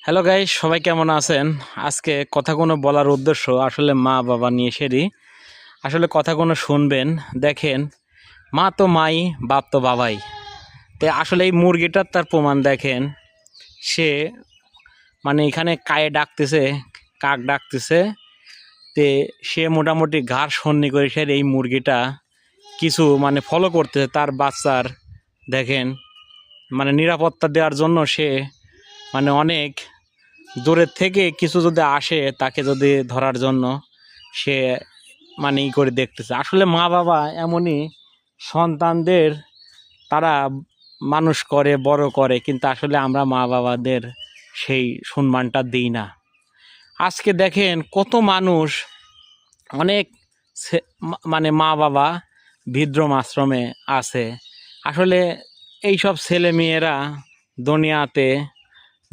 Hello guys, সবাই কেমন আছেন? আজকে কথাগুলো বলার উদ্দেশ্য আসলে মা বাবা নিয়ে সেরই। আসলে কথাগুলো শুনবেন। দেখেন, মা তো মাই, বাপ তো বাবাই। তো আসলে এই মুরগিটার তার প্রমাণ দেখেন। সে এখানে কায়ে ডাকতেছে, কাক ডাকতেছে। তে সে মোটামুটি ঘাড় সন্নি করে সে এই মুরগিটা কিছু ফলো করতেছে তার বাচ্চার। দেখেন, নিরাপত্তা দেওয়ার জন্য সে অনেক দূরের থেকে কিছু যদি আসে তাকে যদি ধরার জন্য সে ই করে দেখতেছে। আসলে মা বাবা এমনই, সন্তানদের তারা মানুষ করে, বড় করে, কিন্তু আসলে আমরা মা বাবাদের সেই সম্মানটা দিই না। আজকে দেখেন কত মানুষ, অনেক মা বাবা বৃদ্ধাশ্রমে আশ্রমে আছে। আসলে এইসব ছেলে মেয়েরা দুনিয়াতে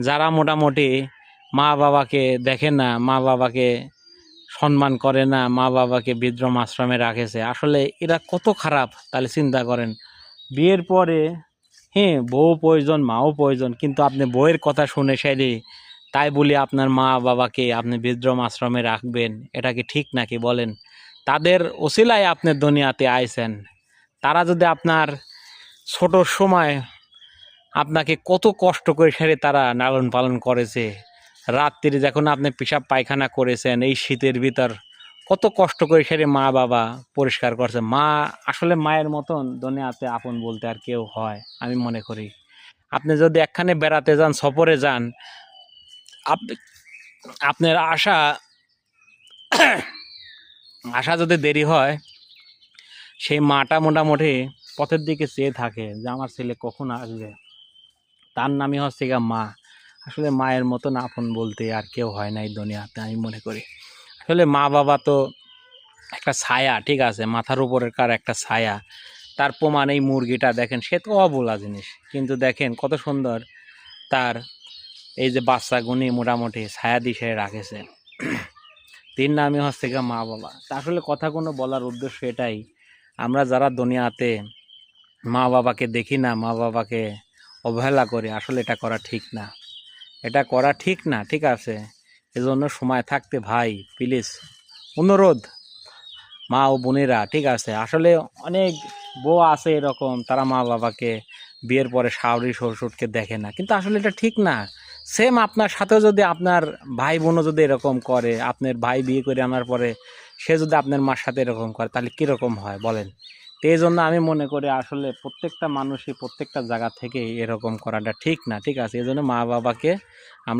যারা মোটামুটি মা বাবাকে দেখে না, মা বাবাকে সম্মান করে না, মা বাবাকে বৃদ্ধাশ্রমে রাখেছে, আসলে এরা কত খারাপ। তাহলে চিন্তা করেন, বিয়ের পরে হ্যাঁ বউ প্রয়োজন, মাও প্রয়োজন, কিন্তু আপনি বউয়ের কথা শুনে সেরে তাই বলি আপনার মা বাবাকে আপনি বৃদ্ধাশ্রমে রাখবেন, এটা কি ঠিক নাকি বলেন? তাদের ওসিলায় আপনি দুনিয়াতে আইছেন। তারা যদি আপনার ছোট সময় আপনাকে কত কষ্ট করে সেরে তারা লালন পালন করেছে, রাত্রি যখন আপনি পেশাব পায়খানা করেছেন এই শীতের ভিতর কত কষ্ট করে সেরে মা বাবা পরিষ্কার করছে। মা আসলে মায়ের মতন দুনিয়াতে আপন বলতে আর কেউ হয় আমি মনে করি। আপনি যদি একখানে বেড়াতে যান, সফরে যান, আপনি আপনার আসা যদি দেরি হয়, সেই মাটা মোটামুটি পথের দিকে চেয়ে থাকে যে আমার ছেলে কখন আসবে। তার নামই হচ্ছে গা মা। আসলে মায়ের মতন আপন বলতে আর কেউ হয় না এই দুনিয়াতে আমি মনে করি। আসলে মা বাবা তো একটা ছায়া, ঠিক আছে, মাথার উপরের কার একটা ছায়া। তার প্রমাণ এই মুরগিটা দেখেন, সে তো অবলা জিনিস, কিন্তু দেখেন কত সুন্দর তার এই যে বাচ্চাগুনি মোটামুটি ছায়া দিশে রাখেছে। তিন নামই হচ্ছে গা মা বাবা। তা আসলে কথা কোনো বলার উদ্দেশ্য এটাই, আমরা যারা দুনিয়াতে মা বাবাকে দেখি না, মা বাবাকে অবহেলা করি, আসলে এটা করা ঠিক না, এটা করা ঠিক না, ঠিক আছে? এজন্য সময় থাকতে ভাই প্লিজ অনুরোধ, মা ও বোনেরা, ঠিক আছে? আসলে অনেক বউ আছে এরকম, তারা মা বাবাকে বিয়ের পরে শাশুড়ি শ্বশুরকে দেখে না, কিন্তু আসলে এটা ঠিক না। সেম আপনার সাথেও যদি আপনার ভাই বোনও যদি এরকম করে, আপনার ভাই বিয়ে করে আনার পরে সে যদি আপনার মার সাথে এরকম করে, তাহলে কীরকম হয় বলেন? তো এই জন্য আমি মনে করি আসলে প্রত্যেকটা মানুষই প্রত্যেকটা জায়গা থেকে এরকম করাটা ঠিক না, ঠিক আছে? এই জন্য মা বাবাকে আমরা